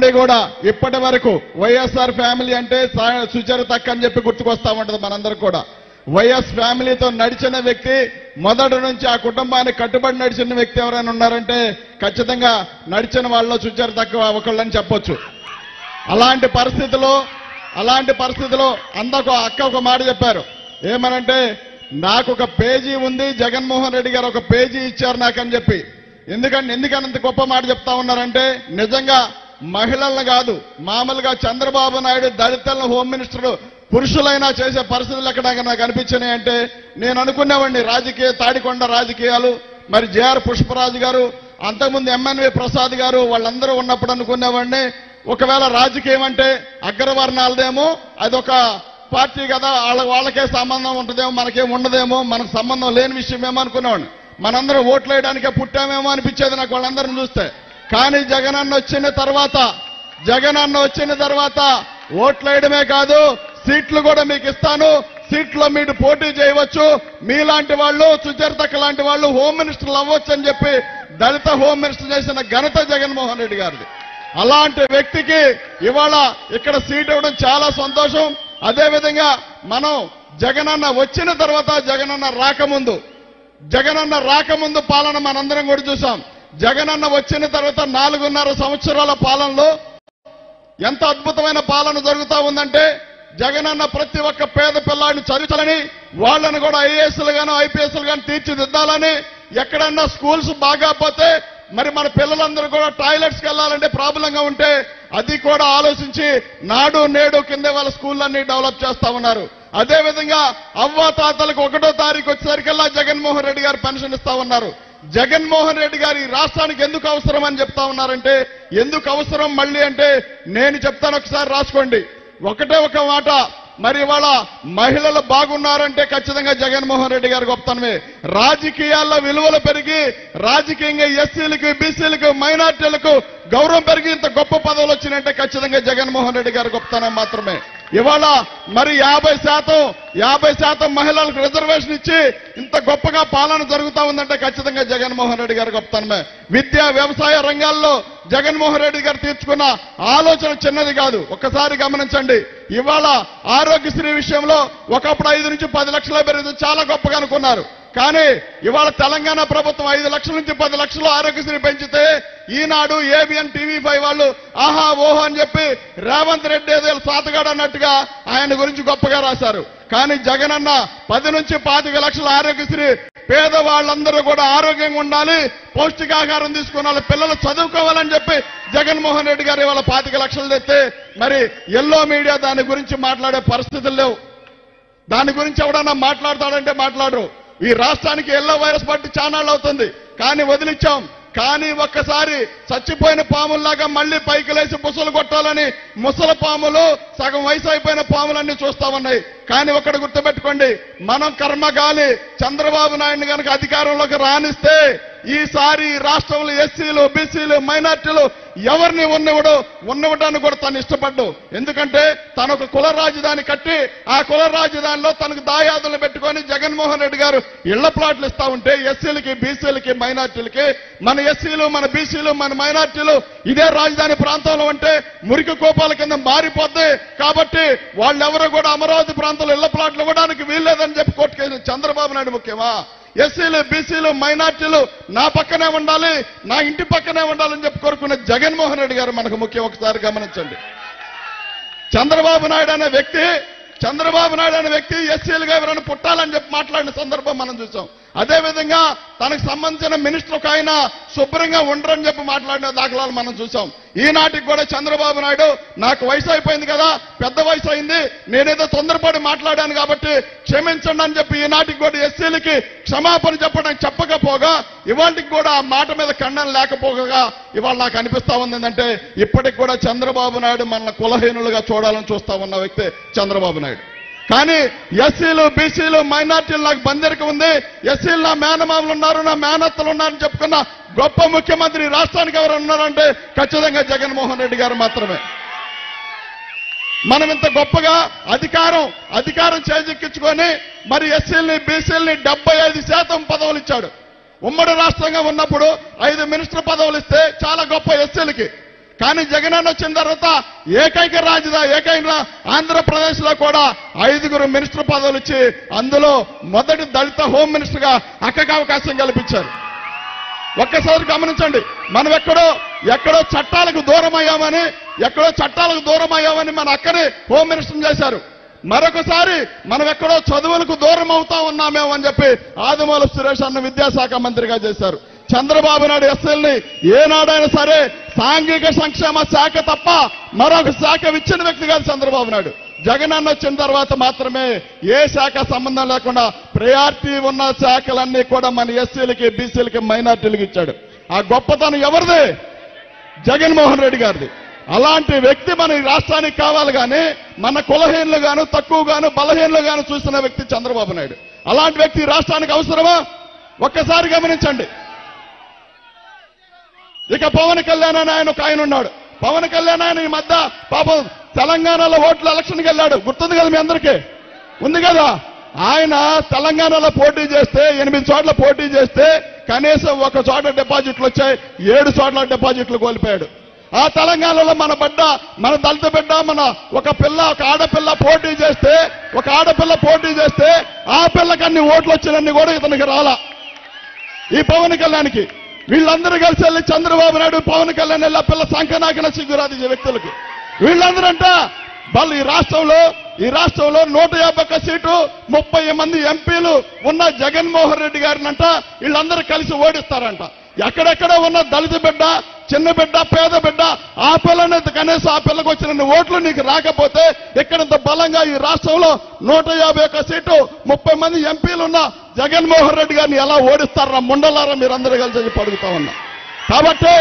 నుండి కూడా ఇప్పటి వరకు వైఎస్ఆర్ ఫ్యామిలీ అంటే సుచరితక్క అని చెప్పి గుర్తుకొస్తా ఉంటది మనందరూ కూడా. వైఎస్ ఫ్యామిలీతో నడిచిన వ్యక్తి, మొదటి నుంచి ఆ కుటుంబానికి కట్టుబడి నడిచిన వ్యక్తి ఎవరైనా ఉన్నారంటే ఖచ్చితంగా నడిచిన వాళ్ళలో సుచరితక్క ఒకళ్ళని చెప్పొచ్చు. అలాంటి పరిస్థితిలో అందకు అక్క ఒక మాట చెప్పారు. ఏమనంటే, నాకు ఒక పేజీ ఉంది, జగన్మోహన్ రెడ్డి గారు ఒక పేజీ ఇచ్చారు నాకని చెప్పి. ఎందుకనంత గొప్ప మాట చెప్తా ఉన్నారంటే, నిజంగా మహిళలను కాదు, మామూలుగా చంద్రబాబు నాయుడు దళితులను హోమ్ మినిస్టర్ పురుషులైనా చేసే పరిస్థితులు ఎక్కడ నాకు అనిపించినాయి అంటే, నేను అనుకునేవాడిని తాడికొండ రాజకీయాలు, మరి జేఆర్ పుష్పరాజు గారు, అంతకుముందు ఎంఎన్వి ప్రసాద్ గారు వాళ్ళందరూ ఉన్నప్పుడు అనుకునేవాడిని, ఒకవేళ రాజకీయం అంటే అగ్రవర్ణాలదేమో, అదొక పార్టీ కదా, వాళ్ళకే సంబంధం ఉంటుందేమో, మనకేం ఉండదేమో, మనకు సంబంధం లేని విషయమేమో అనుకునేవాడిని. మనందరం ఓట్లు వేయడానికే పుట్టామేమో అనిపించేది నాకు వాళ్ళందరిని చూస్తే. కానీ జగనన్న వచ్చిన తర్వాత ఓట్లు వేయడమే కాదు, సీట్లు కూడా మీకు ఇస్తాను, సీట్లో మీరు పోటీ చేయవచ్చు, మీలాంటి వాళ్ళు సుచరితక్క లాంటి వాళ్ళు హోమ్ మినిస్టర్లు అవ్వచ్చు అని చెప్పి దళిత హోమ్ మినిస్టర్ చేసిన ఘనత జగన్మోహన్ రెడ్డి గారిది. అలాంటి వ్యక్తికి ఇవాళ ఇక్కడ సీట్ ఇవ్వడం చాలా సంతోషం. అదేవిధంగా మనం జగనన్న వచ్చిన తర్వాత, జగనన్న రాకముందు పాలన మనందరం కూడా చూసాం. జగనన్న వచ్చిన తర్వాత 4.5 సంవత్సరాల పాలనలో ఎంత అద్భుతమైన పాలన జరుగుతా ఉందంటే, జగనన్న ప్రతి ఒక్క పేద పిల్లాడిని చదివించాలని, వాళ్ళని కూడా ఐఏఎస్లు గాను ఐపీఎస్లు గాను తీర్చిదిద్దాలని, ఎక్కడన్నా స్కూల్స్ బాగా పోతే మరి మన పిల్లలందరూ కూడా టాయిలెట్స్కి వెళ్లాలంటే ప్రాబ్లంగా ఉంటే అది కూడా ఆలోచించి నాడు నేడు కింద వాళ్ళ స్కూళ్ళన్నీ డెవలప్ చేస్తా ఉన్నారు. అదేవిధంగా అవ్వాతాతలకు 1వ తారీఖు వచ్చేసరికల్లా జగన్మోహన్ రెడ్డి గారు పెన్షన్ ఇస్తా ఉన్నారు. జగన్మోహన్ రెడ్డి గారు ఈ రాష్ట్రానికి ఎందుకు అవసరం అని చెప్తా ఉన్నారంటే, ఎందుకు అవసరం మళ్ళీ అంటే నేను చెప్తాను, ఒకసారి రాసుకోండి. ఒకటే ఒక మాట, మరి ఇవాళ మహిళలు బాగున్నారంటే ఖచ్చితంగా జగన్మోహన్ రెడ్డి గారి గొప్పతనమే. రాజకీయాల్లో విలువలు పెరిగి, రాజకీయంగా ఎస్సీలకు, బీసీలకు, మైనార్టీలకు గౌరవం పెరిగి ఇంత గొప్ప పదవులు వచ్చినాయంటే ఖచ్చితంగా జగన్మోహన్ రెడ్డి గారి గొప్పతనం మాత్రమే. ఇవాళ మరి 50% మహిళలకు రిజర్వేషన్ ఇచ్చి ఇంత గొప్పగా పాలన జరుగుతా ఉందంటే ఖచ్చితంగా జగన్మోహన్ రెడ్డి గారి గొప్పతనమే. విద్యా వ్యవసాయ రంగాల్లో జగన్మోహన్ రెడ్డి గారు తీర్చుకున్న ఆలోచన చిన్నది కాదు. ఒక్కసారి గమనించండి. ఇవాళ ఆరోగ్యశ్రీ విషయంలో ఒకప్పుడు 5 నుంచి 10 లక్షలు పెరిగింది, చాలా గొప్పగా అనుకున్నారు. కానీ ఇవాళ తెలంగాణ ప్రభుత్వం 5 లక్షల నుంచి 10 లక్షలు ఆరోగ్యశ్రీ పెంచితే, ఈనాడు, ఏబిఎన్, టీవీ5 వాళ్ళు ఆహా ఓహో అని చెప్పి రేవంత్ రెడ్డి ఏదో సాతగాడు అన్నట్టుగా ఆయన గురించి గొప్పగా రాశారు. కానీ జగనన్న 10 నుంచి 25 లక్షల ఆరోగ్యశ్రీ, పేదవాళ్ళందరూ కూడా ఆరోగ్యంగా ఉండాలి, పౌష్టికాహారం తీసుకున్న పిల్లలు చదువుకోవాలని చెప్పి జగన్మోహన్ రెడ్డి గారు ఇవాళ 25 లక్షలు తెస్తే, మరి ఎల్లో మీడియా దాని గురించి మాట్లాడే పరిస్థితులు లేవు. దాని గురించి ఎవడన్నా మాట్లాడతాడంటే మాట్లాడరు. ఈ రాష్ట్రానికి ఎల్లో వైరస్ బట్టి చానాళ్ళు అవుతుంది, కానీ వదిలిచ్చాం. కానీ ఒక్కసారి చచ్చిపోయిన పాముల్లాగా మళ్లీ పైకి లేచి బుసలు కొట్టాలని ముసలి పాములు, సగం వయసు అయిపోయిన పాములన్నీ చూస్తా ఉన్నాయి. కానీ ఒకటి గుర్తుపెట్టుకోండి, మనం కర్మగాలి చంద్రబాబు నాయుడు కనుక అధికారంలోకి రానిస్తే ఈసారి రాష్ట్రంలో ఎస్సీలు, బీసీలు, మైనార్టీలు ఎవరిని ఉన్నవటాన్ని కూడా తను ఇష్టపడ్డు. ఎందుకంటే తను ఒక కుల రాజధాని కట్టి, ఆ కుల రాజధానిలో తనకు దాయాదులు పెట్టుకొని జగన్మోహన్ రెడ్డి గారు ఇళ్ల ప్లాట్లు ఇస్తా ఉంటే ఎస్సీలకి, బీసీలకి, మైనార్టీలకి, మన ఎస్సీలు, మన బీసీలు, మన మైనార్టీలు ఇదే రాజధాని ప్రాంతంలో ఉంటే మురికి కోపాల కింద మారిపోద్ది. కాబట్టి వాళ్ళెవరూ కూడా అమరావతి ప్రాంతంలో ఇళ్ల ప్లాట్లు ఇవ్వడానికి వీల్లేదని చెప్పి కోర్టుకేసిన చంద్రబాబు నాయుడు ముఖ్యమా? ఎస్సీలు, బీసీలు, మైనార్టీలు నా పక్కనే ఉండాలి, నా ఇంటి పక్కనే ఉండాలని చెప్పి కోరుకున్న జగన్మోహన్ రెడ్డి గారు మనకు ముఖ్యం. ఒకసారి గమనించండి. చంద్రబాబు నాయుడు అనే వ్యక్తి ఎస్సీలుగా ఎవరైనా పుట్టాలని చెప్పి మాట్లాడిన సందర్భం మనం చూసాం. అదేవిధంగా తనకు సంబంధించిన మినిస్టర్ ఒక ఆయన శుభ్రంగా ఉండరని చెప్పి మాట్లాడిన దాఖలాలు మనం చూసాం. ఈనాటికి కూడా చంద్రబాబు నాయుడు నాకు వయసు అయిపోయింది కదా, పెద్ద వయసు అయింది, నేనేదో తొందరపడి మాట్లాడాను కాబట్టి క్షమించండి అని చెప్పి ఈనాటికి కూడా ఎస్సీలకి క్షమాపణ చెప్పకపోగా, ఇవాళకి కూడా ఆ మాట మీద ఖండన లేకపోగా ఇవాళ నాకు అనిపిస్తా ఉంది ఇప్పటికి కూడా చంద్రబాబు నాయుడు మన కులహీనులుగా చూడాలని చూస్తా ఉన్న వ్యక్తి చంద్రబాబు నాయుడు. కానీ ఎస్సీలు, బీసీలు, మైనార్టీలు నాకు బందెరిక ఉంది, ఎస్సీలు నా మేనమామలు ఉన్నారు, నా మేనత్తలు ఉన్నారని చెప్పుకున్న గొప్ప ముఖ్యమంత్రి రాష్ట్రానికి ఎవరు ఉన్నారంటే ఖచ్చితంగా జగన్మోహన్ రెడ్డి గారు మాత్రమే. మనం ఇంత గొప్పగా అధికారం చేజిక్కించుకొని మరి ఎస్సీలని, బీసీలని 75% పదవులు ఇచ్చాడు. ఉమ్మడి రాష్ట్రంగా ఉన్నప్పుడు 5 మినిస్టర్ పదవులు ఇస్తే చాలా గొప్ప ఎస్సీలకి, కానీ జగనన్న వచ్చిన తర్వాత ఏకైక ఆంధ్రప్రదేశ్ లో కూడా 5 మినిస్టర్ పదవులు ఇచ్చి అందులో మొదటి దళిత హోమ్ మినిస్టర్ గా అక్కకి అవకాశం కల్పించారు. ఒక్కసారి గమనించండి, మనం ఎక్కడో చట్టాలకు దూరం అయ్యామని మన అక్కని హోమ్ మినిస్టర్ చేశారు. మరొకసారి మనం ఎక్కడో చదువులకు దూరం అవుతా ఉన్నామేమో అని చెప్పి ఆదిమూలపు సురేష్ అన్న విద్యాశాఖ మంత్రిగా చేశారు. చంద్రబాబు నాయుడు ఎస్ఎల్ని ఏనాడైనా సరే సాంఘిక సంక్షేమ శాఖ తప్ప మరొక శాఖ ఇచ్చిన వ్యక్తి కాదు చంద్రబాబు నాయుడు. జగనన్న వచ్చిన తర్వాత మాత్రమే ఏ శాఖ సంబంధం లేకుండా ప్రయారిటీ ఉన్న శాఖలన్నీ కూడా మన ఎస్సీలకి, బీసీలకి, మైనార్టీలకు ఇచ్చాడు. ఆ గొప్పతనం ఎవరిది? జగన్మోహన్ రెడ్డి గారిది. అలాంటి వ్యక్తి మన ఈ రాష్ట్రానికి కావాలి కానీ మన కులహీనులుగాను, తక్కువగాను, బలహీనులుగాను చూసిన వ్యక్తి చంద్రబాబు నాయుడు. అలాంటి వ్యక్తి ఈ రాష్ట్రానికి అవసరమా? ఒక్కసారి గమనించండి. ఇక పవన్ కళ్యాణ్ అని ఆయన ఉన్నాడు. పవన్ కళ్యాణ్ ఆయన ఈ మధ్య పాపం తెలంగాణలో ఓట్ల ఎలక్షన్కి వెళ్ళాడు. గుర్తుంది కదా మీ అందరికీ? ఉంది కదా. ఆయన తెలంగాణలో పోటీ చేస్తే 8 చోట్ల పోటీ చేస్తే కనీసం 1 చోట డిపాజిట్లు వచ్చాయి, 7 చోట్ల డిపాజిట్లు కోల్పోయాడు. ఆ తెలంగాణలో మన దళిత బిడ్డ ఒక ఆడపిల్ల పోటీ చేస్తే ఆ పిల్లకి అన్ని ఓట్లు వచ్చినన్ని కూడా ఇతనికి రాలా. ఈ పవన్ కళ్యాణ్కి వీళ్ళందరూ కలిసి వెళ్ళి చంద్రబాబు నాయుడు, పవన్ కళ్యాణ్ వెళ్ళి ఆ పిల్ల సంకనాకిన సిగ్గురాది వ్యక్తులకి వీళ్ళందరంట వాళ్ళు ఈ రాష్ట్రంలో 151 సీటు 30 మంది ఎంపీలు ఉన్న జగన్మోహన్ రెడ్డి గారినంట వీళ్ళందరూ కలిసి ఓడిస్తారంట. ఎక్కడెక్కడో ఉన్న దళిత బిడ్డ, చిన్న బిడ్డ, పేద బిడ్డ ఆ పిల్లని కనీసం ఆ పిల్లకు వచ్చిన ఓట్లు నీకు రాకపోతే ఇక్కడంత బలంగా ఈ రాష్ట్రంలో 151 సీటు 30 మంది ఎంపీలు ఉన్న జగన్మోహన్ రెడ్డి గారిని ఎలా ఓడిస్తారా ముండలారా మీరందరూ కలిసి అడుగుతా ఉన్నా. కాబట్టి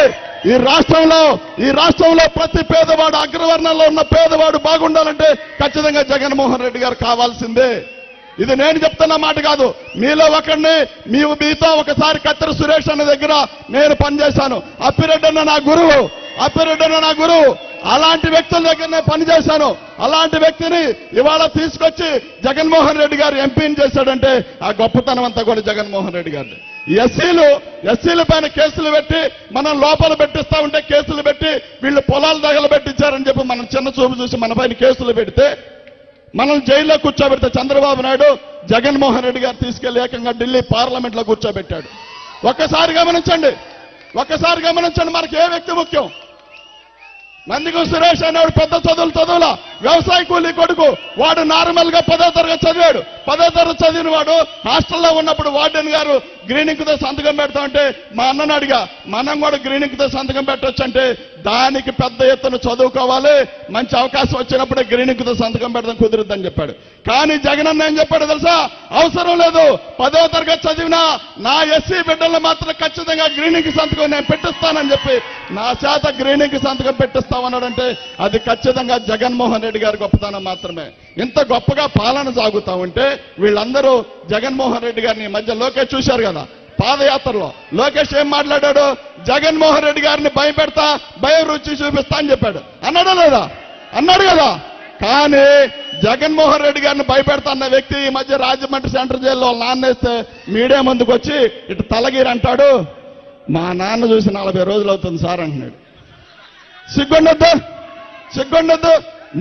ఈ రాష్ట్రంలో ప్రతి పేదవాడు, అగ్రవర్ణంలో ఉన్న పేదవాడు బాగుండాలంటే ఖచ్చితంగా జగన్మోహన్ రెడ్డి గారు కావాల్సిందే. ఇది నేను చెప్తున్న మాట కాదు. మీలో ఒకరిని మీతో ఒకసారి కత్తెర సురేష్ అన్న దగ్గర నేను పనిచేశాను. అప్పిరెడ్డి అన్న నా గురువు. అలాంటి వ్యక్తుల దగ్గర నేను పనిచేశాను. అలాంటి వ్యక్తిని ఇవాళ తీసుకొచ్చి జగన్మోహన్ రెడ్డి గారు ఎంపీని చేశాడంటే ఆ గొప్పతనం అంతా కూడా జగన్మోహన్ రెడ్డి గారు. ఎస్సీల పైన కేసులు పెట్టి మనం లోపల పెట్టిస్తా ఉంటే కేసులు పెట్టి వీళ్ళు పొలాలు తగలబెట్టించారని చెప్పి మనం చిన్న చూపు చూసి మన పైన కేసులు పెడితే మనం జైల్లో కూర్చోబెడితే చంద్రబాబు నాయుడు జగన్మోహన్ రెడ్డి గారు తీసుకెళ్లి ఏకంగా ఢిల్లీ పార్లమెంట్ లో కూర్చోబెట్టాడు. ఒక్కసారి గమనించండి. మనకి ఏ వ్యక్తి ముఖ్యం? నందిగం సురేష్ అనేవాడు పెద్ద చదువుల వ్యవసాయ కూలీ కొడుకు. వాడు నార్మల్ గా 10వ తరగతి చదివాడు. 10వ తరగతి చదివిన వాడు హాస్టల్లో ఉన్నప్పుడు వార్డెన్ గారు గ్రీనింగ్ తో సంతకం పెడతామంటే మా అన్నను అడిగా, మనం కూడా గ్రీనింగ్ తో సంతకం పెట్టొచ్చు అంటే దానికి పెద్ద ఎత్తున చదువుకోవాలి, మంచి అవకాశం వచ్చినప్పుడే గ్రీనింగ్ తో సంతకం పెడదాం, కుదురుద్దని చెప్పాడు. కానీ జగనన్న ఏం చెప్పాడు తెలుసా? అవసరం లేదు, 10వ తరగతి చదివినా నా ఎస్సీ బిడ్డలను మాత్రం ఖచ్చితంగా గ్రీనింగ్ సంతకం నేను పెట్టిస్తానని చెప్పి నా చేత గ్రీనింగ్ సంతకం పెట్టిస్తామన్నాడంటే అది ఖచ్చితంగా జగన్మోహన్ రెడ్డి గారి గొప్పతనం మాత్రమే. ఇంత గొప్పగా పాలన సాగుతా ఉంటే వీళ్ళందరూ జగన్మోహన్ రెడ్డి గారిని మధ్య లోకేష్ చూశారు కదా పాదయాత్రలో. లోకేష్ ఏం మాట్లాడాడు? జగన్మోహన్ రెడ్డి గారిని భయం రుచి చూపిస్తా అని చెప్పాడు. అన్నాడా లేదా? అన్నాడు కదా. కానీ జగన్మోహన్ రెడ్డి గారిని భయపెడతా అన్న వ్యక్తి ఈ మధ్య రాజమండ్రి సెంట్రల్ జైల్లో నాన్నేస్తే మీడియా ముందుకు వచ్చి ఇటు తలగిరి అంటాడు, మా నాన్న చూసి 40 రోజులు అవుతుంది సార్ అంటున్నాడు. సిగ్గుండొద్దు.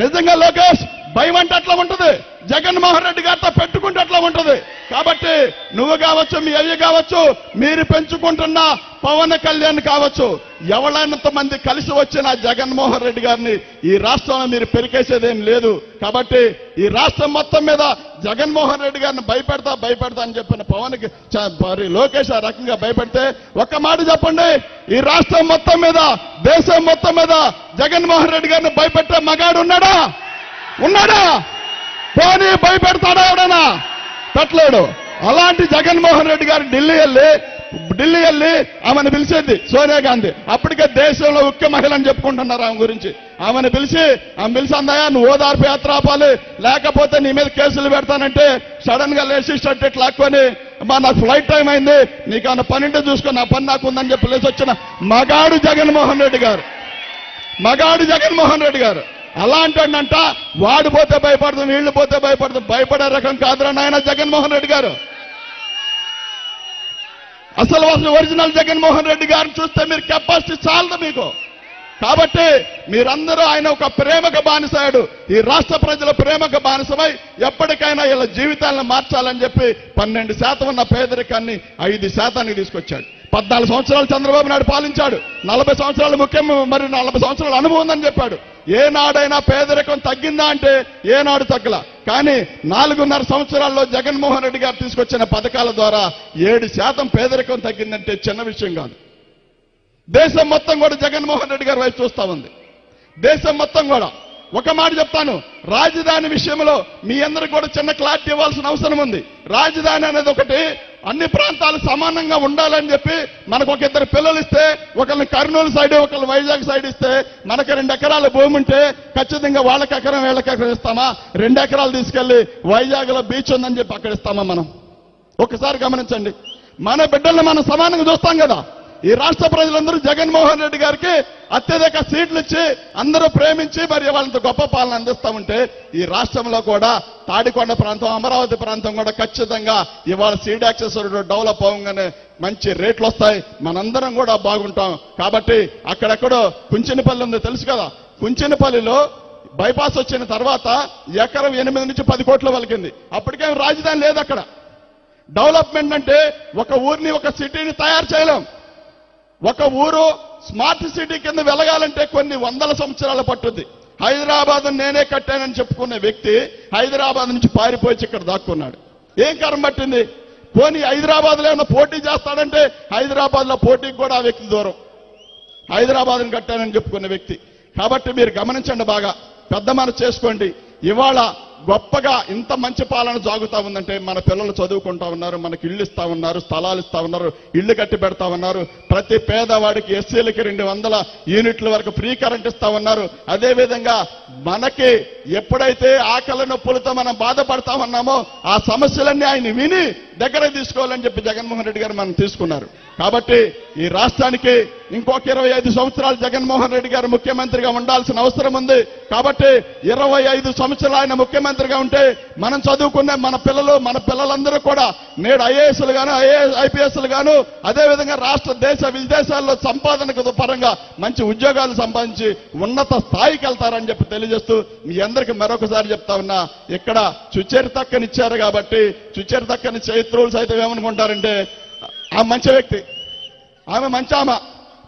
నిజంగా లోకేష్ భయం అంటే అట్లా ఉంటుంది. జగన్మోహన్ రెడ్డి గారితో పెట్టుకుంటే అట్లా ఉంటుంది. కాబట్టి నువ్వు కావచ్చు, మీ అయ్య కావచ్చు, మీరు పెంచుకుంటున్న పవన్ కళ్యాణ్ కావచ్చు, ఎవరైనంత మంది కలిసి వచ్చిన జగన్మోహన్ రెడ్డి గారిని ఈ రాష్ట్రంలో మీరు పెరికేసేదేం లేదు. కాబట్టి ఈ రాష్ట్రం మొత్తం మీద జగన్మోహన్ రెడ్డి గారిని భయపెడతా అని చెప్పిన లోకేష్ ఆ రకంగా భయపెడితే ఒక్క మాట చెప్పండి, ఈ రాష్ట్రం మొత్తం మీద, దేశం మొత్తం మీద జగన్మోహన్ రెడ్డి గారిని భయపెట్టే మగాడు ఉన్నాడా? పోనీ భయపెడతాడా ఎవడైనా? పెట్టలేడు. అలాంటి జగన్మోహన్ రెడ్డి గారు ఢిల్లీ వెళ్ళి ఆమెను పిలిచేది సోనియా గాంధీ. అప్పటికే దేశంలో ముఖ్య మహిళ అని చెప్పుకుంటున్నారు ఆమె గురించి. ఆమెను పిలిచి అందయ్యా నువ్వు ఓదార్పు యాత్ర ఆపాలి, లేకపోతే నీ మీద కేసులు పెడతానంటే సడన్ గా లేచి షర్ట్ లాక్కొని నాకు ఫ్లైట్ టైం అయింది, నీకు అన్న పనింటే చూసుకొని నా పని నాకు ఉందని చెప్పి లేచి వచ్చిన మగాడు జగన్మోహన్ రెడ్డి గారు. అలాంటి వాడు పోతే భయపడతాం, వీళ్ళు పోతే భయపడతాం. భయపడే రకం కాదురా నాయన జగన్మోహన్ రెడ్డి గారు. అసలు ఒరిజినల్ జగన్మోహన్ రెడ్డి గారిని చూస్తే మీరు కెపాసిటీ చాలదు మీకు. కాబట్టి మీరందరూ ఆయన ఒక ప్రేమకు బానిసాడు. ఈ రాష్ట్ర ప్రజల ప్రేమకు బానిసమై ఎప్పటికైనా ఇలా జీవితాలను మార్చాలని చెప్పి 12% ఉన్న పేదరికాన్ని 5% తీసుకొచ్చాడు. 14 సంవత్సరాలు చంద్రబాబు నాయుడు పాలించాడు. 40 సంవత్సరాలు ముఖ్యం, మరి 40 సంవత్సరాలు అనుభవం ఉందని చెప్పాడు. ఏనాడైనా పేదరికం తగ్గిందా అంటే ఏనాడు తగ్గల. కానీ 4.5 సంవత్సరాల్లో జగన్మోహన్ రెడ్డి గారు తీసుకొచ్చిన పథకాల ద్వారా 7% పేదరికం తగ్గిందంటే చిన్న విషయం కాదు. దేశం మొత్తం కూడా జగన్మోహన్ రెడ్డి గారి వైపు చూస్తా ఉంది. దేశం మొత్తం కూడా. ఒక మాట చెప్తాను, రాజధాని విషయంలో మీ అందరికి కూడా చిన్న క్లారిటీ ఇవ్వాల్సిన అవసరం ఉంది. రాజధాని అనేది ఒకటి అన్ని ప్రాంతాలు సమానంగా ఉండాలని చెప్పి మనకు ఒక 2 పిల్లలు ఇస్తే, ఒకరిని కర్నూలు సైడ్ ఒకరిని వైజాగ్ సైడ్ ఇస్తే, మనకు 2 ఎకరాల భూమి ఉంటే ఖచ్చితంగా వాళ్ళకి ఎకరం వీళ్ళకి ఎకరం ఇస్తామా? 2 ఎకరాలు తీసుకెళ్లి వైజాగ్ లో బీచ్ ఉందని చెప్పి అక్కడ ఇస్తామా? మనం ఒకసారి గమనించండి. మన బిడ్డల్ని మనం సమానంగా చూస్తాం కదా. ఈ రాష్ట్ర ప్రజలందరూ జగన్మోహన్ రెడ్డి గారికి అత్యధిక సీట్లు ఇచ్చి అందరూ ప్రేమించి మరి వాళ్ళంత గొప్ప పాలన అందిస్తా ఉంటే, ఈ రాష్ట్రంలో కూడా తాడికొండ ప్రాంతం, అమరావతి ప్రాంతం కూడా ఖచ్చితంగా ఇవాళ సీడ్ యాక్సెస్ డెవలప్ అవ్వగానే మంచి రేట్లు వస్తాయి, మనందరం కూడా బాగుంటాం. కాబట్టి అక్కడెక్కడో కుంచెనపల్లి ఉంది, తెలుసు కదా. కుంచెనపల్లిలో బైపాస్ వచ్చిన తర్వాత ఎకరం 8 నుంచి 10 కోట్లు వలికింది. అప్పటికేం రాజధాని లేదు అక్కడ. డెవలప్మెంట్ అంటే ఒక ఊరిని, ఒక సిటీని తయారు చేయలేం. ఒక ఊరు స్మార్ట్ సిటీ కింద వెలగాలంటే కొన్ని 100 సంవత్సరాలు పట్టుద్ది. హైదరాబాద్ నేనే కట్టానని చెప్పుకునే వ్యక్తి హైదరాబాద్ నుంచి పారిపోయి ఇక్కడ దాక్కున్నాడు. ఏం కారణం పట్టింది? పోనీ హైదరాబాద్ లో ఏమన్నా పోటీ చేస్తాడంటే హైదరాబాద్ లో పోటీకి కూడా ఆ వ్యక్తి దూరం. హైదరాబాద్ని కట్టానని చెప్పుకునే వ్యక్తి. కాబట్టి మీరు గమనించండి, బాగా పెద్ద మనసు చేసుకోండి. ఇవాళ గొప్పగా ఇంత మంచి పాలన సాగుతా ఉందంటే మన పిల్లలు చదువుకుంటా ఉన్నారు, మనకి ఇళ్ళు ఇస్తా ఉన్నారు, స్థలాలు ఇస్తా ఉన్నారు, ఇళ్లు కట్టి పెడతా ఉన్నారు. ప్రతి పేదవాడికి ఎస్సీలకి 200 యూనిట్ల వరకు ఫ్రీ కరెంట్ ఇస్తా ఉన్నారు. అదేవిధంగా మనకి ఎప్పుడైతే ఆకలి నొప్పులతో మనం బాధపడతా ఉన్నామో ఆ సమస్యలన్నీ ఆయన విని దగ్గర తీసుకోవాలని చెప్పి జగన్మోహన్ రెడ్డి గారు మనం తీసుకున్నారు. కాబట్టి ఈ రాష్ట్రానికి ఇంకొక 25 సంవత్సరాలు జగన్మోహన్ రెడ్డి గారు ముఖ్యమంత్రిగా ఉండాల్సిన అవసరం ఉంది. కాబట్టి 25 సంవత్సరాలు ఆయన ముఖ్యమంత్రిగా ఉంటే మనం చదువుకునే మన పిల్లలందరూ కూడా నేడు ఐఏఎస్లు గాను, ఐపీఎస్లు గాను, అదేవిధంగా రాష్ట్ర దేశ విదేశాల్లో సంపాదనకు పరంగా మంచి ఉద్యోగాలు సంపాదించి ఉన్నత స్థాయికి వెళ్తారని చెప్పి తెలియజేస్తూ మీ అందరికీ మరొకసారి చెప్తా ఉన్నా, ఇక్కడ సుచరితక్కనిచ్చారు కాబట్టి సుచరితక్కని చైత్రులు సైతం ఏమనుకుంటారంటే ఆ మంచి వ్యక్తి, ఆమె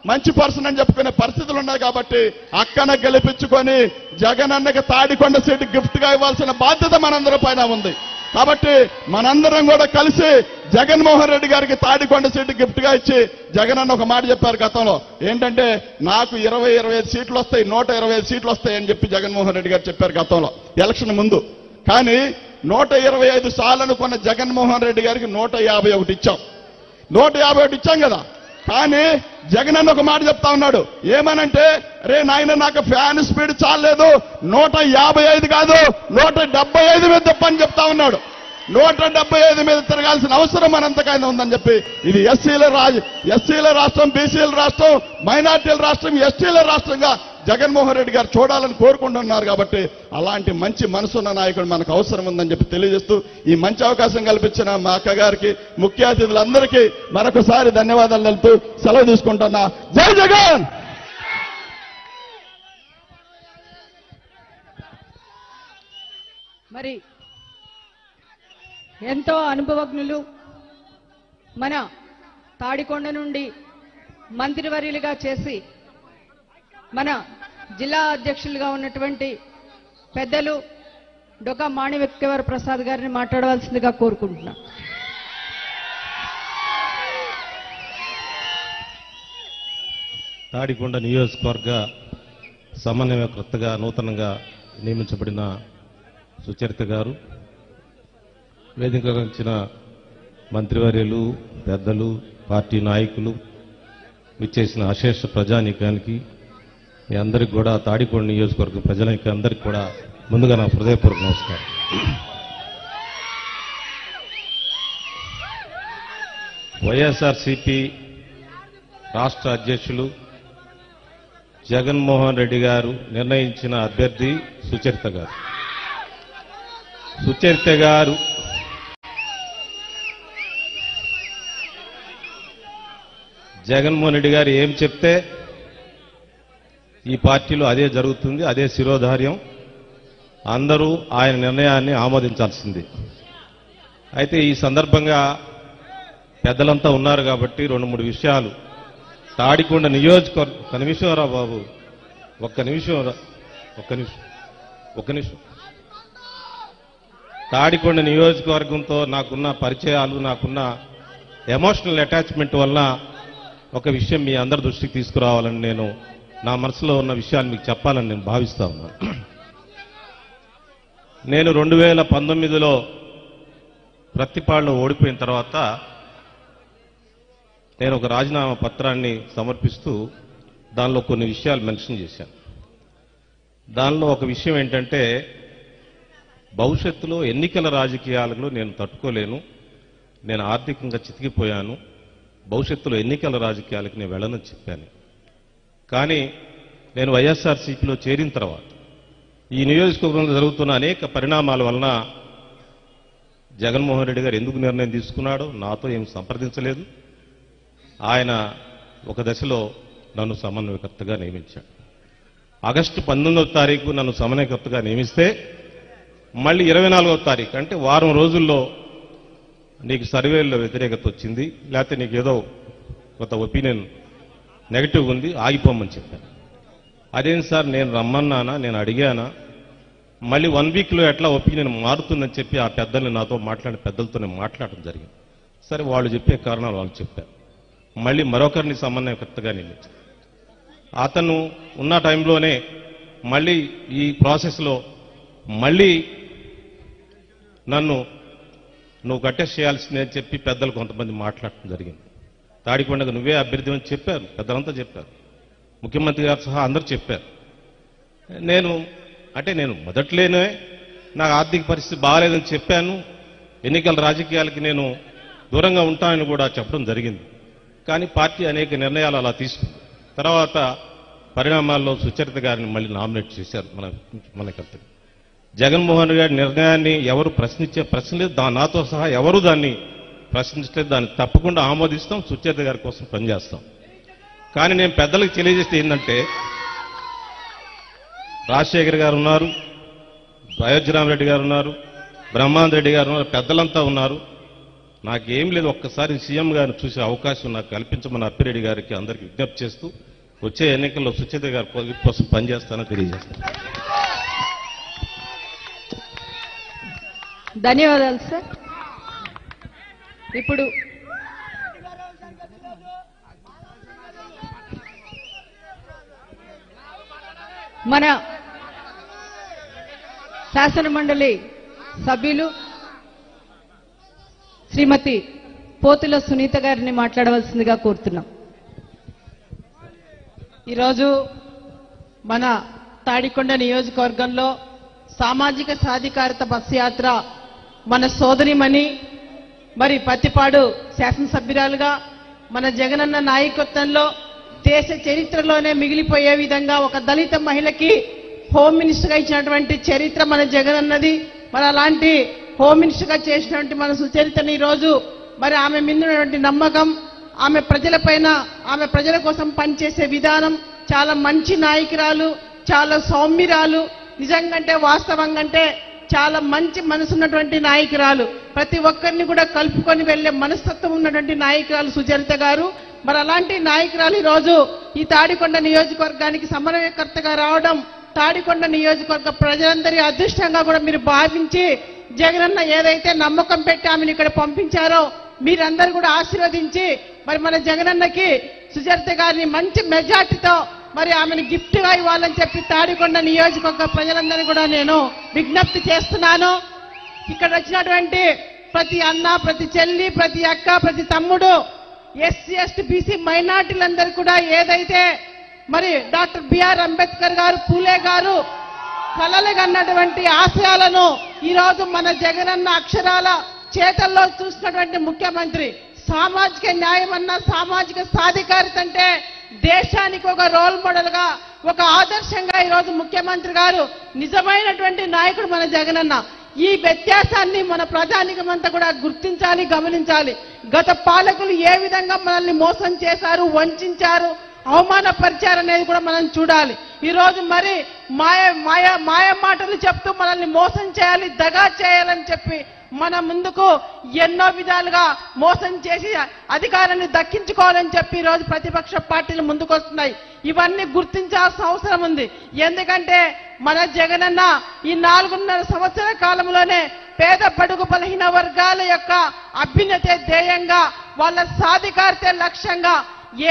మంచి పర్సన్ అని చెప్పుకునే పరిస్థితులు ఉన్నాయి. కాబట్టి అక్కన గెలిపించుకొని జగనన్నకి తాడికొండ సీటు గిఫ్ట్ గా ఇవ్వాల్సిన బాధ్యత మనందరి పైన ఉంది. కాబట్టి మనందరం కూడా కలిసి జగన్మోహన్ రెడ్డి గారికి తాడికొండ సీటు గిఫ్ట్ గా ఇచ్చి, జగనన్న ఒక మాట చెప్పారు గతంలో, ఏంటంటే నాకు 20-25 సీట్లు వస్తాయి, 125 సీట్లు వస్తాయి అని చెప్పి జగన్మోహన్ రెడ్డి గారు చెప్పారు గతంలో ఎలక్షన్ ముందు. కానీ 125 సార్లు అనుకున్న జగన్మోహన్ రెడ్డి గారికి 151 ఇచ్చాం. 151 ఇచ్చాం కదా. కానీ జగనన్న ఒక మాట చెప్తా ఉన్నాడు, ఏమనంటే, రే నాయన నాకు ఫ్యాన్ స్పీడ్ చాలేదు, 155 కాదు 175 మీద తప్పని చెప్తా ఉన్నాడు. 175 మీద తిరగాల్సిన అవసరం మనంతకైనా ఉందని చెప్పి, ఇది ఎస్సీల రాష్ట్రం, బీసీల రాష్ట్రం, మైనార్టీల రాష్ట్రం, ఎస్టీల రాష్ట్రంగా జగన్మోహన్ రెడ్డి గారు చూడాలని కోరుకుంటున్నారు. కాబట్టి అలాంటి మంచి మనసున్న నాయకుడు మనకు అవసరం ఉందని చెప్పి తెలియజేస్తూ ఈ మంచి అవకాశం కల్పించిన మా అక్క గారికి, ముఖ్య అతిథులందరికీ మరొకసారి ధన్యవాదాలు తెలుపుతూ సెలవు తీసుకుంటున్నా. జై జగన్. మరి ఎంతో అనుభవజ్ఞులు మన తాడికొండ నుండి మంత్రివర్యులుగా చేసి మన జిల్లా అధ్యక్షులుగా ఉన్నటువంటి పెద్దలు డొకా మాణిక్యవర ప్రసాద్ గారిని మాట్లాడవలసిందిగా కోరుకుంటున్నాం. తాడికొండ నియోజకవర్గ సమన్వయకర్తగా నూతనంగా నియమించబడిన సుచరిత గారు, వేదికగా వచ్చిన మంత్రివర్యులు, పెద్దలు, పార్టీ నాయకులు, విచ్చేసిన అశేష ప్రజానీకానికి, మీ అందరికి కూడా తాడికొండ నియోజకవర్గ ప్రజలకి అందరికీ కూడా ముందుగా నా హృదయపూర్వక నమస్కారం. వైఎస్ఆర్సీపీ రాష్ట్ర అధ్యక్షులు జగన్మోహన్ రెడ్డి గారు నిర్ణయించిన అభ్యర్థి సుచరిత గారు. సుచరిత గారు జగన్మోహన్ రెడ్డి గారు ఏం చెప్తే ఈ పార్టీలో అదే జరుగుతుంది, అదే శిరోధార్యం. అందరూ ఆయన నిర్ణయాన్ని ఆమోదించాల్సింది. అయితే ఈ సందర్భంగా పెద్దలంతా ఉన్నారు కాబట్టి 2-3 విషయాలు. తాడికొండ నియోజకవర్గం, ఒక్క నిమిషం రా బాబు, ఒక్క నిమిషం. తాడికొండ నియోజకవర్గంతో నాకున్న పరిచయాలు, నాకున్న ఎమోషనల్ అటాచ్మెంట్ వల్ల ఒక విషయం మీ అందరి దృష్టికి తీసుకురావాలని, నేను నా మనసులో ఉన్న విషయాలు మీకు చెప్పాలని నేను భావిస్తా ఉన్నాను. నేను 2019లో ప్రత్తిపాడులో ఓడిపోయిన తర్వాత నేను ఒక రాజీనామా పత్రాన్ని సమర్పిస్తూ దానిలో కొన్ని విషయాలు మెన్షన్ చేశాను. దానిలో ఒక విషయం ఏంటంటే, భవిష్యత్తులో ఎన్నికల రాజకీయాలలో నేను తట్టుకోలేను, నేను ఆర్థికంగా చితికిపోయాను, భవిష్యత్తులో ఎన్నికల రాజకీయాలకు నేను వెళ్ళనని చెప్పాను. కానీ నేను వైఎస్ఆర్సీపీలో చేరిన తర్వాత ఈ నియోజకవర్గంలో జరుగుతున్న అనేక పరిణామాల వలన జగన్మోహన్ రెడ్డి గారు ఎందుకు నిర్ణయం తీసుకున్నాడో నాతో ఏం సంప్రదించలేదు. ఆయన ఒక దశలో నన్ను సమన్వయకర్తగా నియమించాడు. ఆగస్టు 19వ తారీఖు నన్ను సమన్వయకర్తగా నియమిస్తే మళ్ళీ 24వ తారీఖు, అంటే వారం రోజుల్లో నీకు సర్వేల్లో వ్యతిరేకత వచ్చింది, లేకపోతే నీకు ఏదో కొంత ఒపీనియన్ నెగటివ్ ఉంది, ఆగిపోమని చెప్పాను. అదేం సార్, నేను రమ్మన్నానా, నేను అడిగానా? మళ్ళీ 1 వీక్లో ఎట్లా ఒపీనియన్ మారుతుందని చెప్పి ఆ పెద్దల్ని, నాతో మాట్లాడిన పెద్దలతో నేను మాట్లాడడం జరిగింది. సరే, వాళ్ళు చెప్పే కారణాలు వాళ్ళు చెప్పారు. మళ్ళీ మరొకరిని సమన్వయకర్తగా నియమించారు. అతను ఉన్న టైంలోనే మళ్ళీ ఈ ప్రాసెస్లో మళ్ళీ నన్ను నువ్వు కట్టేసి చేయాల్సిందే అని చెప్పి పెద్దలు కొంతమంది మాట్లాడటం జరిగింది. తాడికొండకు నువ్వే అభ్యర్థి అని చెప్పారు, పెద్దలంతా చెప్పారు, ముఖ్యమంత్రి గారు సహా అందరూ చెప్పారు. నేను మొదట్లోనే నాకు ఆర్థిక పరిస్థితి బాగాలేదని చెప్పాను, ఎన్నికల రాజకీయాలకి నేను దూరంగా ఉంటానని కూడా చెప్పడం జరిగింది. కానీ పార్టీ అనేక నిర్ణయాలు అలా తీసుకుంది. తర్వాత పరిణామాల్లో సుచరిత గారిని మళ్ళీ నామినేట్ చేశారు మనకర్తగా. జగన్మోహన్ రెడ్డి గారి నిర్ణయాన్ని ఎవరు ప్రశ్నించే ప్రశ్న లేదు, నాతో సహా ఎవరు దాన్ని ప్రశ్నించలేదు. దాన్ని తప్పకుండా ఆమోదిస్తాం, సుచరిత గారి కోసం పనిచేస్తాం. కానీ నేను పెద్దలకు తెలియజేస్తే ఏంటంటే, రాజశేఖర్ గారు ఉన్నారు, అయోధ్యరామరెడ్డి గారు ఉన్నారు, బ్రహ్మానంద రెడ్డి గారు ఉన్నారు, పెద్దలంతా ఉన్నారు. నాకేం లేదు, ఒక్కసారి సీఎం గారిని చూసే అవకాశం నాకు కల్పించమని అప్పిరెడ్డి గారికి అందరికీ విజ్ఞప్తి చేస్తూ వచ్చే ఎన్నికల్లో సుచరిత గారి కోసం పనిచేస్తానని తెలియజేస్తాను. ధన్యవాదాలు సార్. ఇప్పుడు మన శాసనమండలి సభ్యులు శ్రీమతి పోతుల సునీత గారిని మాట్లాడవలసిందిగా కోరుతున్నాం. ఈరోజు మన తాడికొండ నియోజకవర్గంలో సామాజిక సాధికారత బస్సు యాత్ర మన సోదరిమణి మరి పత్తిపాడు శాసనసభ్యురాలుగా మన జగనన్న నాయకత్వంలో దేశ చరిత్రలోనే మిగిలిపోయే విధంగా ఒక దళిత మహిళకి హోమ్ మినిస్టర్గా ఇచ్చినటువంటి చరిత్ర మన జగనన్నది. మరి అలాంటి హోమ్ మినిస్టర్గా చేసినటువంటి మన సుచరితని ఈరోజు మరి ఆమె మిందున్నటువంటి నమ్మకం, ఆమె ప్రజలపైన, ఆమె ప్రజల కోసం పనిచేసే విధానం, చాలా మంచి నాయకురాలు, చాలా సౌమ్యురాలు, నిజంగా వాస్తవంగా చాలా మంచి మనసున్నటువంటి నాయకురాలు, ప్రతి ఒక్కరిని కూడా కలుపుకొని వెళ్లే మనస్తత్వం ఉన్నటువంటి నాయకురాలు సుచరిత గారు. మరి అలాంటి నాయకురాలు ఈరోజు ఈ తాడికొండ నియోజకవర్గానికి సమన్వయకర్తగా రావడం తాడికొండ నియోజకవర్గ ప్రజలందరి అదృష్టంగా కూడా మీరు భావించి, జగనన్న ఏదైతే నమ్మకం పెట్టి ఆమెను ఇక్కడ పంపించారో మీరందరూ కూడా ఆశీర్వదించి మరి మన జగనన్నకి సుచరిత గారిని మంచి మెజార్టీతో మరి ఆమెను గిఫ్ట్ గా ఇవ్వాలని చెప్పి తాడికొండ నియోజకవర్గ ప్రజలందరినీ కూడా నేను విజ్ఞప్తి చేస్తున్నాను. ఇక్కడ వచ్చినటువంటి ప్రతి అన్న, ప్రతి చెల్లి, ప్రతి అక్క, ప్రతి తమ్ముడు, ఎస్సీ ఎస్టీ బీసీ మైనార్టీలందరూ కూడా ఏదైతే మరి డాక్టర్ బిఆర్ అంబేద్కర్ గారు, పూలే గారు కలలుగన్నటువంటి ఆశయాలను ఈరోజు మన జగనన్న అక్షరాల చేతల్లో చూసినటువంటి ముఖ్యమంత్రి. సామాజిక న్యాయం అన్న, సామాజిక సాధికారత అంటే దేశానికి ఒక రోల్ మోడల్ గా, ఒక ఆదర్శంగా ఈరోజు ముఖ్యమంత్రి గారు నిజమైనటువంటి నాయకుడు మన జగనన్న. ఈ వ్యత్యాసాన్ని మన ప్రజానికమంతా కూడా గుర్తించాలి, గమనించాలి. గత పాలకులు ఏ విధంగా మనల్ని మోసం చేశారు, వంచారు, అవమానపరిచారనేది కూడా మనం చూడాలి. ఈరోజు మరి మాయ మాటలు చెప్తూ మనల్ని మోసం చేయాలి, దగా చేయాలని చెప్పి మన ముందుకు ఎన్నో విధాలుగా మోసం చేసి అధికారాన్ని దక్కించుకోవాలని చెప్పి ఈరోజు ప్రతిపక్ష పార్టీలు ముందుకు వస్తున్నాయి. ఇవన్నీ గుర్తించాల్సిన అవసరం ఉంది. ఎందుకంటే మన జగనన్న ఈ 4.5 సంవత్సరాల కాలంలోనే పేద బడుగు బలహీన వర్గాల యొక్క అభ్యున్నతే ధ్యేయంగా, వాళ్ళ సాధికారతే లక్ష్యంగా,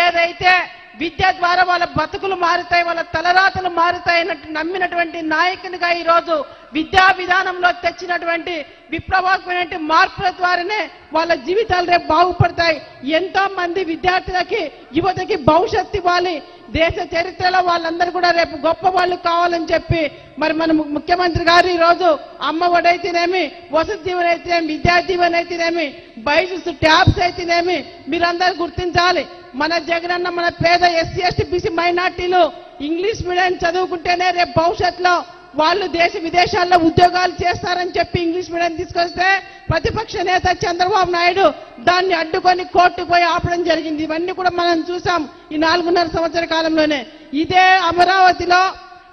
ఏదైతే విద్య ద్వారా వాళ్ళ బతుకులు మారుతాయి, వాళ్ళ తలరాతలు మారుతాయన్నట్టు నమ్మినటువంటి నాయకునిగా ఈరోజు విద్యా విధానంలో తెచ్చినటువంటి విప్లవాత్మక మార్పుల ద్వారానే వాళ్ళ జీవితాలు రేపు బాగుపడతాయి. ఎంతో మంది విద్యార్థులకి, యువతకి భవిష్యత్తు ఇవ్వాలి. దేశ చరిత్రలో వాళ్ళందరూ కూడా రేపు గొప్ప వాళ్ళు కావాలని చెప్పి మరి మన ముఖ్యమంత్రి గారు ఈరోజు అమ్మ ఒడి అయితేనేమి, వసతి దీవెన అయితేనేమి, విద్యా దీవెన అయితేనేమి, బైజూస్ ట్యాబ్స్ అయితేనేమి మీరందరూ గుర్తించాలి. మన జగనన్న మన పేద ఎస్సీ ఎస్టీ బీసీ మైనార్టీలు ఇంగ్లీష్ మీడియం చదువుకుంటేనే రేపు భవిష్యత్తులో వాళ్ళు దేశ విదేశాల్లో ఉద్యోగాలు చేస్తారని చెప్పి ఇంగ్లీష్ మీడియం తీసుకొస్తే ప్రతిపక్ష నేత చంద్రబాబు నాయుడు దాన్ని అడ్డుకొని కోర్టుకు పోయి ఆపడం జరిగింది. ఇవన్నీ కూడా మనం చూసాం ఈ 4.5 సంవత్సరాల కాలంలోనే. ఇదే అమరావతిలో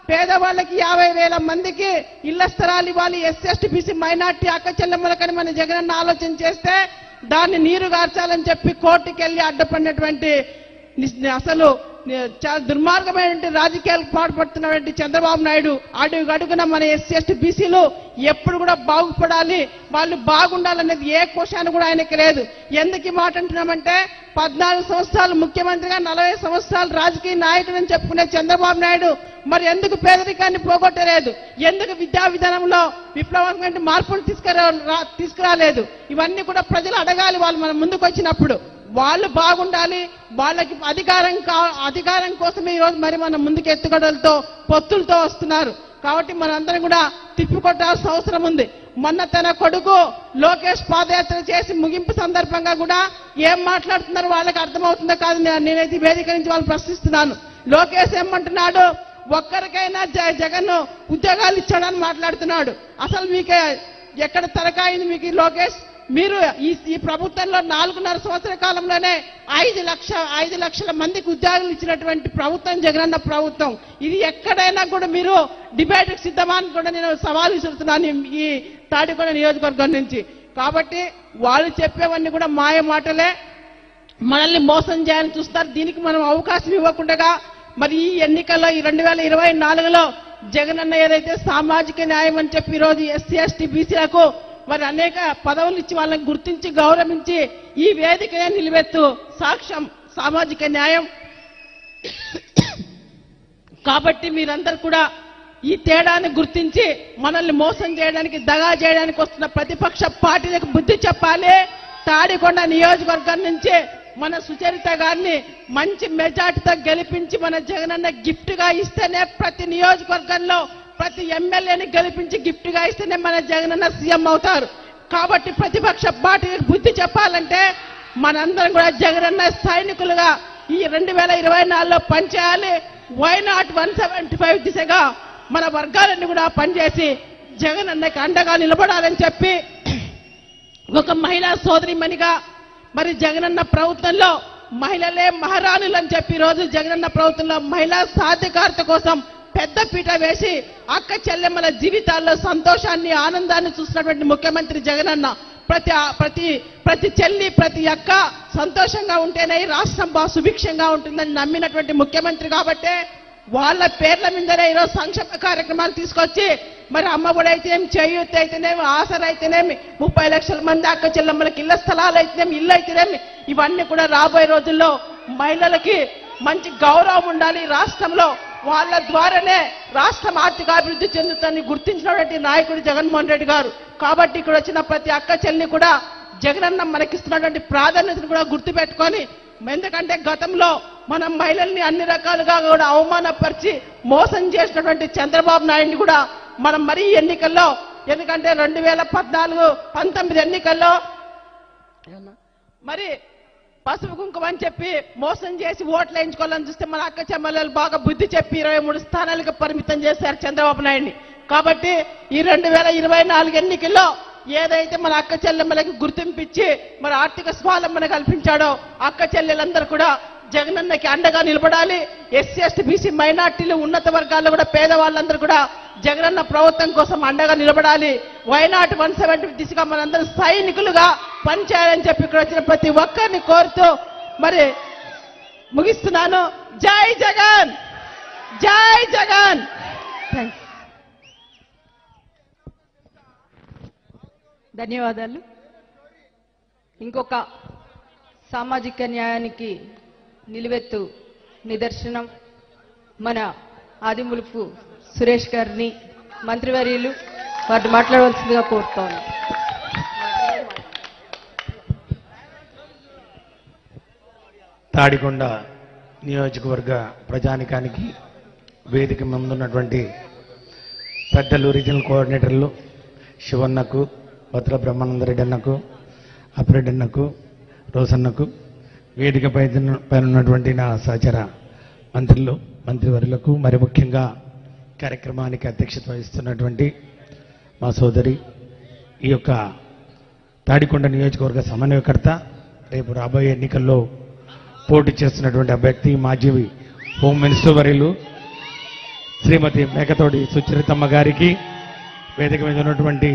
పేదవాళ్ళకి 50,000 మందికి ఇళ్ల స్థలాలు ఇవ్వాలి, ఎస్సీ ఎస్టీ బీసీ మైనార్టీ అక్క చెల్లెమ్మలకని మన జగనన్న ఆలోచన చేస్తే దాన్ని నీరు గార్చాలని చెప్పి కోర్టుకు వెళ్లి అడ్డుపడినటువంటి అసలు చాలా దుర్మార్గమైనటువంటి రాజకీయాలకు పాటుపడుతున్నటువంటి చంద్రబాబు నాయుడు అడుగడుగున మన ఎస్సీ ఎస్టీ బీసీలు ఎప్పుడు కూడా బాగుపడాలి, వాళ్ళు బాగుండాలనేది ఏ క్వశ్చన్ కూడా ఆయనకి లేదు. ఎందుకు ఈ మాట అంటున్నామంటే 14 సంవత్సరాలు ముఖ్యమంత్రిగా 40 సంవత్సరాలు రాజకీయ నాయకుడని చెప్పుకునే చంద్రబాబు నాయుడు మరి ఎందుకు పేదరికాన్ని పోగొట్టలేదు, ఎందుకు విద్యా విధానంలో విప్లవాత్మక మార్పులు తీసుకురాలేదు? ఇవన్నీ కూడా ప్రజలు అడగాలి. వాళ్ళు మన ముందుకు వచ్చినప్పుడు వాళ్ళు బాగుండాలి, వాళ్ళకి అధికారం కోసమే ఈరోజు మరి మన ముందుకు ఎత్తుగడలతో పొత్తులతో వస్తున్నారు. కాబట్టి మనందరం కూడా తిప్పికొట్టాల్సిన అవసరం ఉంది. మొన్న తన కొడుకు లోకేష్ పాదయాత్ర చేసి ముగింపు సందర్భంగా కూడా ఏం మాట్లాడుతున్నారు వాళ్ళకి అర్థమవుతుందో కాదు, నేనైతే వేదిక నుంచి వాళ్ళు ప్రశ్నిస్తున్నాను. లోకేష్ ఏమంటున్నాడు, ఒక్కరికైనా జగన్ ఉద్యోగాలు ఇచ్చాడని మాట్లాడుతున్నాడు. అసలు మీకు ఎక్కడ తరకాయింది మీకు లోకేష్? మీరు ఈ ప్రభుత్వంలో 4.5 సంవత్సరాల కాలంలోనే 5 లక్షల మందికి ఉద్యోగాలు ఇచ్చినటువంటి ప్రభుత్వం జగనన్న ప్రభుత్వం. ఇది ఎక్కడైనా కూడా మీరు డిబేట్కి సిద్ధమని కూడా నేను సవాల్ విసురుతున్నాను ఈ తాడికొండ నియోజకవర్గం నుంచి. కాబట్టి వాళ్ళు చెప్పేవన్నీ కూడా మాయ మాటలే, మనల్ని మోసం చేయాలని చూస్తారు. దీనికి మనం అవకాశం ఇవ్వకుండా మరి ఈ ఎన్నికల్లో ఈ 2024లో జగనన్న ఏదైతే సామాజిక న్యాయం అని చెప్పి ఈరోజు ఎస్సీ ఎస్టీ బీసీలకు మరి అనేక పదవులు ఇచ్చి వాళ్ళని గుర్తించి గౌరవించి ఈ వేదికనే నిలబెత్తు సాక్ష్యం సామాజిక న్యాయం. కాబట్టి మీరందరూ కూడా ఈ తేడాన్ని గుర్తించి మనల్ని మోసం చేయడానికి, దగా చేయడానికి వస్తున్న ప్రతిపక్ష పార్టీలకు బుద్ధి చెప్పాలి. తాడికొండ నియోజకవర్గం నుంచి మన సుచరిత గారిని మంచి మెజార్టీతో గెలిపించి మన జగనన్న గిఫ్ట్ గా ఇస్తేనే, ప్రతి నియోజకవర్గంలో ప్రతి ఎమ్మెల్యేని గెలిపించి గిఫ్ట్ గా ఇస్తేనే మన జగనన్న సీఎం అవుతారు. కాబట్టి ప్రతిపక్ష పార్టీలకు బుద్ధి చెప్పాలంటే మనందరం కూడా జగనన్న సైనికులుగా ఈ 2024లో పనిచేయాలి. వైనాట్ 175 దిశగా మన వర్గాలన్నీ కూడా పనిచేసి జగనన్నకి అండగా నిలబడాలని చెప్పి ఒక మహిళా సోదరిమణిగా మరి జగనన్న ప్రభుత్వంలో మహిళలే మహారాణులు అని చెప్పి ఈరోజు జగనన్న ప్రభుత్వంలో మహిళా సాధికారత కోసం పెద్ద పీట వేసి అక్క చెల్లెమ్మల జీవితాల్లో సంతోషాన్ని, ఆనందాన్ని చూసినటువంటి ముఖ్యమంత్రి జగనన్న ప్రతి చెల్లి, ప్రతి అక్క సంతోషంగా ఉంటేనే రాష్ట్రం బాగా సుభిక్షంగా ఉంటుందని నమ్మినటువంటి ముఖ్యమంత్రి కాబట్టే వాళ్ళ పేర్ల మీదనే ఈరోజు సంక్షేమ కార్యక్రమాలు తీసుకొచ్చి మరి అమ్మఒడి అయితేనేమి, చేయూత అయితేనేమి, ఆసరా అయితేనేమి, 30 లక్షల మంది అక్క చెల్లెమ్మలకి ఇళ్ల స్థలాలు అయితేనేమి, ఇల్లు అయితేనేమి, ఇవన్నీ కూడా రాబోయే రోజుల్లో మహిళలకి మంచి గౌరవం ఉండాలి రాష్ట్రంలో. వాళ్ళ ద్వారానే రాష్ట్రం ఆర్థికాభివృద్ధి చెందుతుందని గుర్తించినటువంటి నాయకుడు జగన్మోహన్ రెడ్డి గారు. కాబట్టి ఇక్కడ వచ్చిన ప్రతి అక్క చెల్లి కూడా జగనన్న మనకిస్తున్నటువంటి ప్రాధాన్యతను కూడా గుర్తుపెట్టుకొని, ఎందుకంటే గతంలో మనం మహిళల్ని అన్ని రకాలుగా కూడా అవమానపరిచి మోసం చేసినటువంటి చంద్రబాబు నాయుడిని కూడా మనం మరీ ఎన్నికల్లో, ఎందుకంటే 2014-19 ఎన్నికల్లో మరి పసుపు కుంకుమ అని చెప్పి మోసం చేసి ఓట్లు వేయించుకోవాలని చూస్తే మన అక్క చెల్లెలు బాగా బుద్ధి చెప్పి 23 స్థానాలకు పరిమితం చేశారు చంద్రబాబు నాయుడిని. కాబట్టి ఈ 2024 ఎన్నికల్లో ఏదైతే మన అక్క చెల్లెమ్మలకి గుర్తింపిచ్చి మరి ఆర్థిక స్వావలంబన కల్పించాడో అక్క చెల్లెలందరూ కూడా జగనన్నకి అండగా నిలబడాలి. ఎస్సీ ఎస్టీ బీసీ మైనార్టీలు ఉన్నత వర్గాల్లో కూడా పేదవాళ్ళందరూ కూడా జగనన్న ప్రభుత్వం కోసం అండగా నిలబడాలి. వైనాట్ 170 దిశగా మనందరం సైనికులుగా పనిచేయాలని చెప్పి ఇక్కడ వచ్చిన ప్రతి ఒక్కరిని కోరుతూ మరి ముగిస్తున్నాను. జై జగన్, జై జగన్. ధన్యవాదాలు. ఇంకొక సామాజిక న్యాయానికి నిలువెత్తు నిదర్శనం మన ఆదిమూలపు సురేష్ గారిని మంత్రివర్యులు వారు మాట్లాడవలసిందిగా కోరుతాను. తాడికొండ నియోజకవర్గ ప్రజానికానికి వేదిక ముందున్నటువంటి పెద్దలు రీజనల్ కోఆర్డినేటర్లు శివన్నకు, వత్ర బ్రహ్మానందరెడ్డి అన్నకు, అప్రెడ్డి అన్నకు, రోసన్నకు, వేదిక పైన ఉన్నటువంటి నా సహచర మంత్రులు, మంత్రివర్యులకు, మరి ముఖ్యంగా కార్యక్రమానికి అధ్యక్షత వహిస్తున్నటువంటి మా సోదరి, ఈ యొక్క తాడికొండ నియోజకవర్గ సమన్వయకర్త, రేపు రాబోయే ఎన్నికల్లో పోటీ చేస్తున్నటువంటి అభ్యర్థి, మాజీ హోం మినిస్టర్ వర్యులు శ్రీమతి మేకతోటి సుచరితమ్మ గారికి, వేదిక మీద ఉన్నటువంటి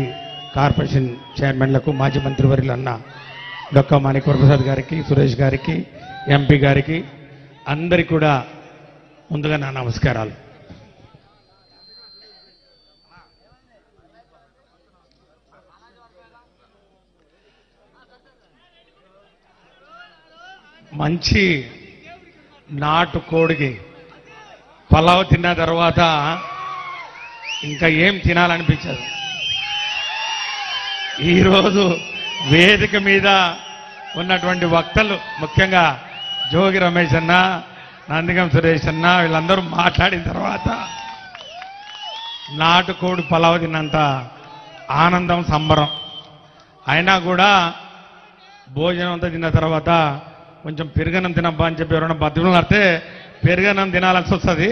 కార్పొరేషన్ చైర్మన్లకు, మాజీ మంత్రివర్యులు అన్న డొక్కా మాణిక్ వరప్రసాద్ గారికి, సురేష్ గారికి, ఎంపీ గారికి, అందరికీ కూడా ముందుగా నా నమస్కారాలు. మంచి నాటు కోడికి పలావ్ తిన్న తర్వాత ఇంకా ఏం తినాలనిపించదు. ఈరోజు వేదిక మీద ఉన్నటువంటి వక్తలు, ముఖ్యంగా జోగి రమేష్ అన్న, నందిగం సురేష్ అన్న, వీళ్ళందరూ మాట్లాడిన తర్వాత నాటుకోడి పలావ్ తిన్నంత ఆనందం, సంబరం. అయినా కూడా భోజనం అంతా తిన్న తర్వాత కొంచెం పెరుగన్నం తినబ్బా అని చెప్పి ఎవరైనా బతుకులాడితే పెరుగన్నం తినాల్సి వస్తుంది.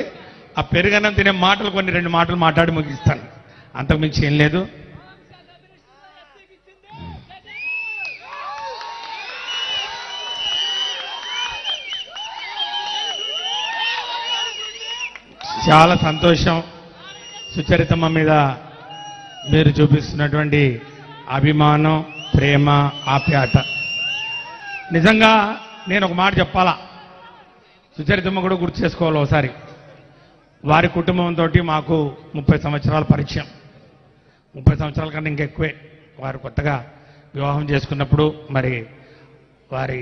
ఆ పెరుగన్నం తినే మాటలు కొన్ని 2 మాటలు మాట్లాడి ముగిస్తాను, అంతకుమించి ఏం లేదు. చాలా సంతోషం సుచరితమ్మ మీద మీరు చూపిస్తున్నటువంటి అభిమానం, ప్రేమ, ఆప్యాయత. నిజంగా నేను ఒక మాట చెప్పాలా, సుచరితమ్మ కూడా గుర్తు చేసుకోవాలి ఒకసారి. వారి కుటుంబంతో మాకు 30 సంవత్సరాల పరిచయం, 30 సంవత్సరాల కన్నా ఇంకెక్కువే. వారు కొత్తగా వివాహం చేసుకున్నప్పుడు వారి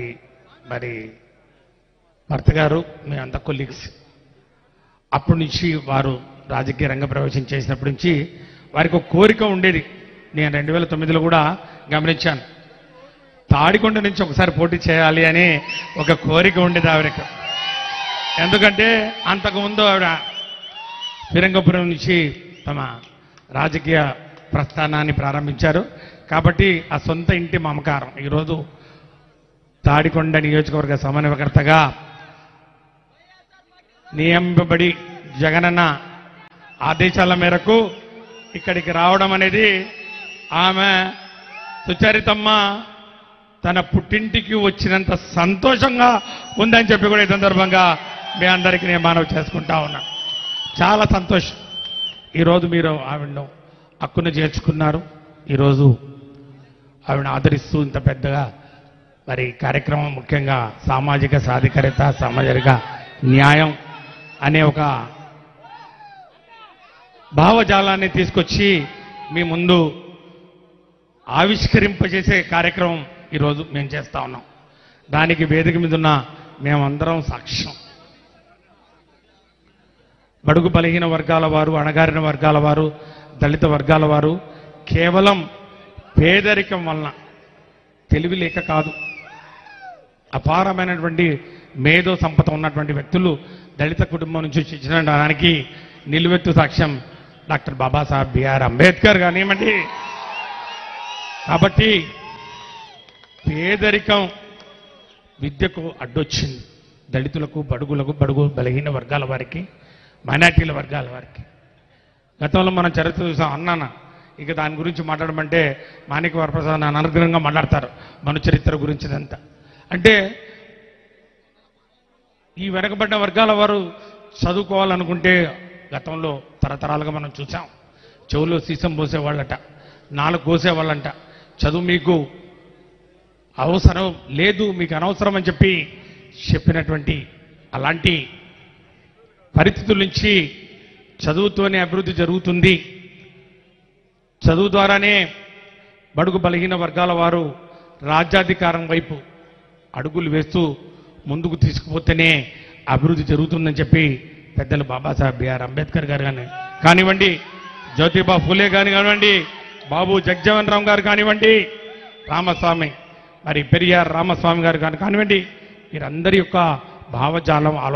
భర్త గారు, మేమంతా కొలీగ్స్. అప్పటి నుంచి వారు రాజకీయ రంగ ప్రవేశం చేసినప్పటి నుంచి వారికి ఒక కోరిక ఉండేది. నేను 2009లో కూడా గమనించాను, తాడికొండ నుంచి ఒకసారి పోటీ చేయాలి అని ఒక కోరిక ఉండేది ఆవిడకు. ఎందుకంటే అంతకుముందు ఆవిడ ఫిరంగపురం నుంచి తమ రాజకీయ ప్రస్థానాన్ని ప్రారంభించారు. కాబట్టి ఆ సొంత ఇంటి మమకారం ఈరోజు తాడికొండ నియోజకవర్గ సమన్వయకర్తగా నియమింపబడి జగనన్న ఆదేశాల మేరకు ఇక్కడికి రావడం అనేది, ఆమె సుచరితమ్మ తన పుట్టింటికి వచ్చినంత సంతోషంగా ఉందని చెప్పి కూడా ఈ సందర్భంగా మీ అందరికీ నేను మనవి చేసుకుంటా ఉన్నా. చాలా సంతోషం. ఈరోజు మీరు ఆవిడను హక్కును చేర్చుకున్నారు. ఈరోజు ఆవిడను ఆదరిస్తూ ఇంత పెద్దగా కార్యక్రమం, ముఖ్యంగా సామాజిక సాధికారత, సామాజిక న్యాయం అనే ఒక భావజాలాన్ని తీసుకొచ్చి మీ ముందు ఆవిష్కరింపజేసే కార్యక్రమం ఈరోజు మేము చేస్తా ఉన్నాం. దానికి వేదిక మీద ఉన్న మేమందరం సాక్ష్యం. బడుగు బలహీన వర్గాల వారు, అణగారిన వర్గాల వారు, దళిత వర్గాల వారు కేవలం పేదరికం వలన, తెలివి లేక కాదు, అపారమైనటువంటి మేధో సంపద ఉన్నటువంటి వ్యక్తులు దళిత కుటుంబం నుంచి వచ్చిన దానికి నిలువెత్తు సాక్ష్యం డాక్టర్ బాబాసాహెబ్ బిఆర్ అంబేద్కర్ కానివ్వండి. కాబట్టి పేదరికం విద్యకు అడ్డొచ్చింది, దళితులకు, బడుగు బలహీన వర్గాల వారికి, మైనార్టీల వర్గాల వారికి. గతంలో మనం చరిత్ర చూసాం. అన్నాన ఇక దాని గురించి మాట్లాడమంటే మాణిక్ వరప్రసాద్ అనర్గళంగా మాట్లాడతారు మన చరిత్ర గురించి. అంతా అంటే ఈ వెనకబడ్డ వర్గాల వారు చదువుకోవాలనుకుంటే గతంలో తరతరాలుగా మనం చూసాం. చెవులో సీసం పోసేవాళ్ళట, నాలుగు కోసేవాళ్ళంట. చదువు మీకు అవసరం లేదు, మీకు అనవసరం అని చెప్పినటువంటి అలాంటి పరిస్థితుల నుంచి చదువుతోనే అభివృద్ధి జరుగుతుంది, చదువు ద్వారానే బడుగు బలహీన వర్గాల వారు రాజ్యాధికారం వైపు అడుగులు వేస్తూ ముందుకు తీసుకుపోతేనే అభివృద్ధి జరుగుతుందని చెప్పి పెద్దలు బాబాసాహెబ్ బిఆర్ అంబేద్కర్ గారు కానివ్వండి, జ్యోతిబా ఫూలే గారు కానివ్వండి, బాబు జగజ్జీవన్ రామ్ గారు కానివ్వండి, రామస్వామి మరి పెరియార్ రామస్వామి గారు కానివ్వండి, వీరందరి యొక్క భావజాలం